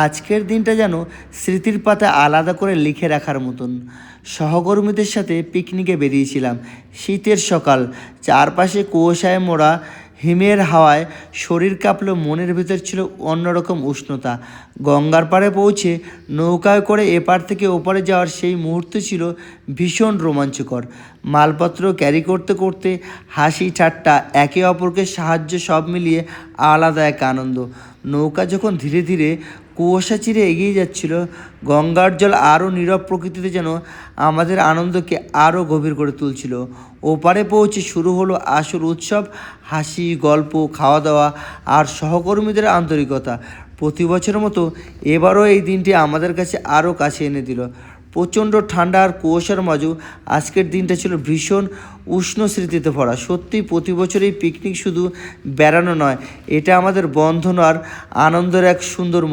আজকের দিনটা যেন স্মৃতির পাতায় আলাদা করে লিখে রাখার মতন। সহকর্মীদের সাথে পিকনিকে বেরিয়েছিলাম। শীতের সকাল, চারপাশে কুয়াশায় মোড়া, হিমের হাওয়ায় শরীর কাঁপলো, মনের ভেতর ছিল অন্যরকম উষ্ণতা। গঙ্গার পাড়ে পৌঁছে নৌকায় করে এপার থেকে ওপারে যাওয়ার সেই মুহূর্ত ছিল ভীষণ রোমাঞ্চকর। মালপত্র ক্যারি করতে করতে হাসি ঠাট্টা, একে অপরকে সাহায্য, সব মিলিয়ে আলাদা এক আনন্দ। নৌকা যখন ধীরে ধীরে কুয়াশা চিরে এগিয়ে যাচ্ছিল, গঙ্গার জল আরও নীরব প্রকৃতিতে যেন আমাদের আনন্দকে আরও গভীর করে তুলছিল। ওপারে পৌঁছে শুরু হলো আসল উৎসব, হাসি, গল্প, খাওয়া দাওয়া আর সহকর্মীদের আন্তরিকতা। প্রতি বছরের মতো এবারও এই দিনটি আমাদের কাছে আরও কাছে এনে দিল। প্রচণ্ড ঠান্ডা আর কুয়াশার মাঝেও আজকের দিনটা ছিল ভীষণ উষ্ণ স্মৃতিতে ভরা। সত্যি প্রতি বছর এই পিকনিক শুধু বেড়ানো নয়, এটা আমাদের বন্ধন আর আনন্দের এক সুন্দর